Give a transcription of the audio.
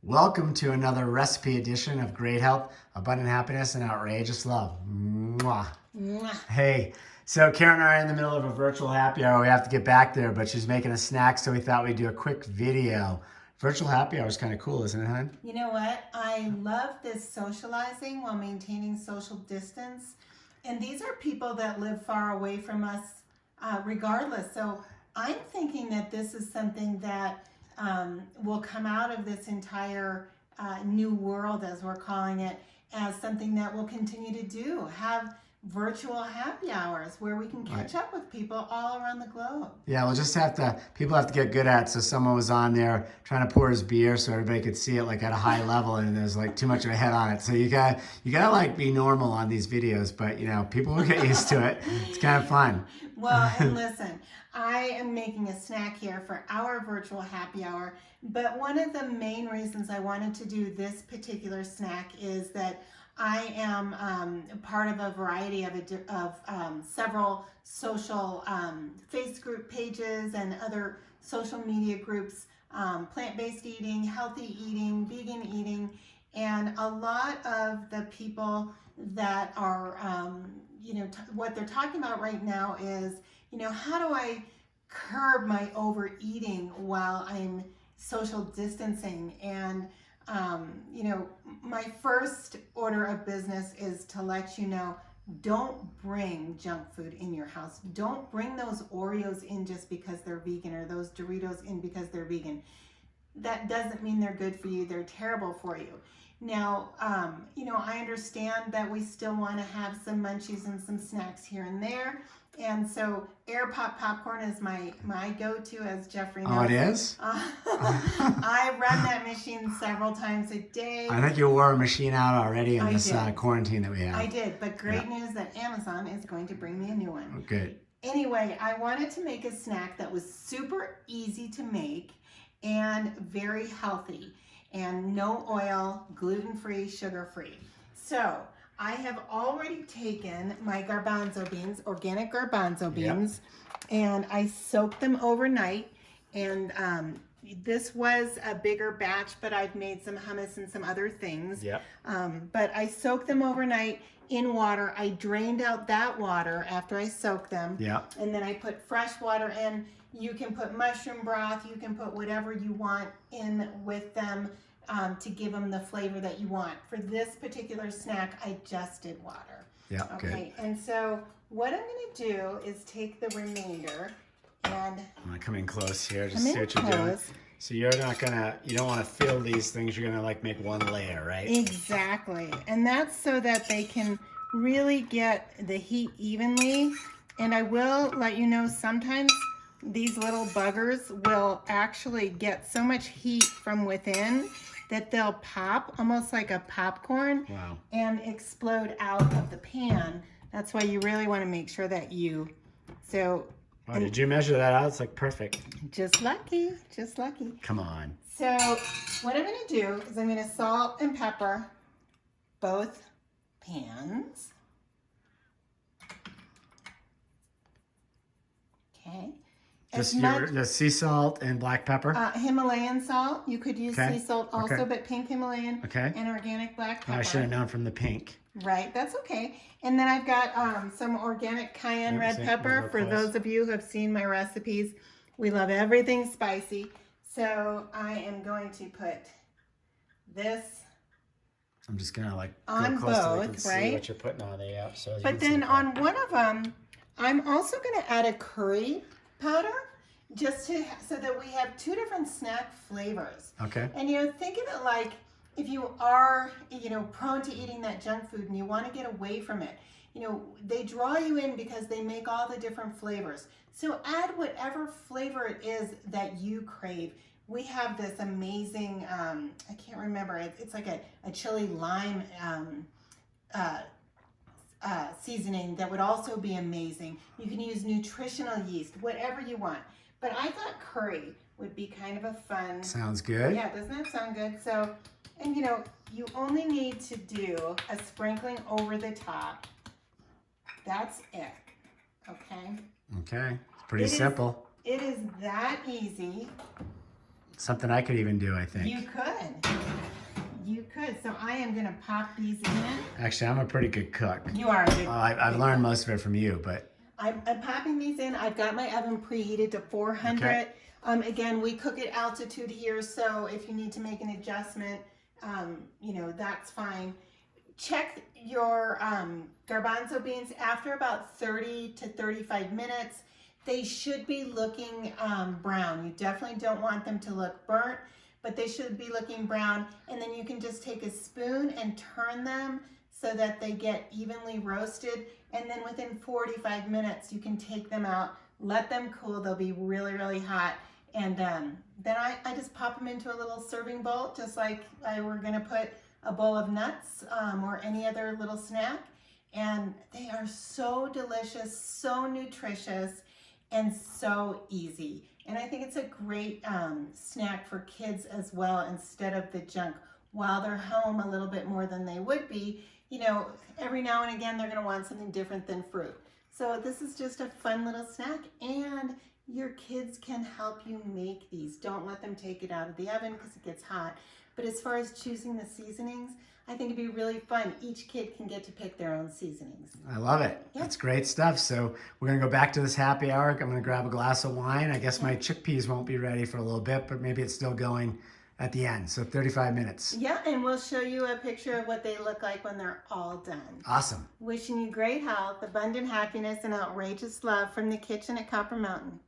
Welcome to another recipe edition of Great Health, Abundant Happiness, and Outrageous Love. Mwah. Mwah. Hey, so Karen and I are in the middle of a virtual happy hour. We have to get back there, but she's making a snack, so we thought we'd do a quick video. Virtual happy hour is kind of cool, isn't it, hon? You know what? I love this socializing while maintaining social distance. And these are people that live far away from us regardless. So I'm thinking that this is something that will come out of this entire new world, as we're calling it, as something that we'll continue to do. Have virtual happy hours where we can catch up with people all around the globe. Yeah, we'll just people have to get good at it. So someone was on there trying to pour his beer so everybody could see it like at a high level, and there's like too much of a head on it. So you gotta like be normal on these videos, but you know, people will get used to it. It's kind of fun. Well, and listen, I am making a snack here for our virtual happy hour, but one of the main reasons I wanted to do this particular snack is that I am part of a variety of several social face group pages and other social media groups, plant-based eating, healthy eating, vegan eating, and a lot of the people that are, what they're talking about right now is, how do I curb my overeating while I'm social distancing? And my first order of business is to let you know, don't bring junk food in your house. Don't bring those Oreos in just because they're vegan, or those Doritos in because they're vegan. That doesn't mean they're good for you. They're terrible for you. Now, I understand that we still want to have some munchies and some snacks here and there. And so air pop popcorn is my go-to, as Jeffrey knows. Oh, it is? I run that machine several times a day. I think you wore a machine out already in this quarantine that we have. I did, but great news that Amazon is going to bring me a new one. Oh, good. Anyway, I wanted to make a snack that was super easy to make and very healthy, and no oil, gluten-free, sugar-free. So I have already taken my garbanzo beans, organic garbanzo beans, and I soaked them overnight. And this was a bigger batch, but I've made some hummus and some other things. Yep. But I soaked them overnight in water. I drained out that water after I soaked them. Yep. And then I put fresh water in. You can put mushroom broth. You can put whatever you want in with them to give them the flavor that you want. For this particular snack, I just did water. Yeah, okay. Good. And so what I'm going to do is take the remainder and... I'm going to come in close here, just see what you're doing. So you don't want to fill these things. You're going to like make one layer, right? Exactly. And that's so that they can really get the heat evenly. And I will let you know, sometimes these little buggers will actually get so much heat from within that they'll pop almost like a popcorn. Wow. And explode out of the pan. That's why you really want to make sure that Wow, did you measure that out? It's like perfect. Just lucky, just lucky. Come on. So what I'm going to do is I'm going to salt and pepper both pans. Okay. Just sea salt and black pepper? Himalayan salt. You could use sea salt also, but pink Himalayan and organic black pepper. I should have known from the pink. Right, that's okay. And then I've got some organic Cayenne red pepper. For those of you who have seen my recipes, we love everything spicy. So I am going to put this I'm just going to like on go close both, so we can see right? what you're putting on there. Yeah, so but then on one of them, I'm also going to add a curry powder, just so that we have two different snack flavors. Okay. And think of it like, if you are, prone to eating that junk food and you want to get away from it, they draw you in because they make all the different flavors. So add whatever flavor it is that you crave. We have this amazing, I can't remember, it's like a chili lime seasoning that would also be amazing. You can use nutritional yeast, whatever you want. But I thought curry would be kind of a fun. Sounds good. Yeah, doesn't that sound good? So, and you only need to do a sprinkling over the top. That's it. Okay? Okay. It's pretty simple. It is that easy. Something I could even do, I think. You could. You could. So I am going to pop these in. Actually, I'm a pretty good cook. You are. I've learned most of it from you, but. I'm popping these in. I've got my oven preheated to 400. Okay. Again, we cook at altitude here, so if you need to make an adjustment, you know, that's fine. Check your garbanzo beans after about 30 to 35 minutes. They should be looking brown. You definitely don't want them to look burnt, but they should be looking brown. And then you can just take a spoon and turn them so that they get evenly roasted. And then within 45 minutes, you can take them out, let them cool. They'll be really, really hot. And then I just pop them into a little serving bowl, just like I were gonna put a bowl of nuts or any other little snack. And they are so delicious, so nutritious, and so easy. And I think it's a great snack for kids as well, instead of the junk. While they're home a little bit more than they would be, you know, every now and again they're gonna want something different than fruit. So this is just a fun little snack, and your kids can help you make these. Don't let them take it out of the oven because it gets hot. But as far as choosing the seasonings, I think it'd be really fun. Each kid can get to pick their own seasonings. I love it. Yeah. That's great stuff. So we're going to go back to this happy hour. I'm going to grab a glass of wine. I guess my chickpeas won't be ready for a little bit, but maybe it's still going at the end. So 35 minutes. Yeah, and we'll show you a picture of what they look like when they're all done. Awesome. Wishing you great health, abundant happiness, and outrageous love from the kitchen at Copper Mountain.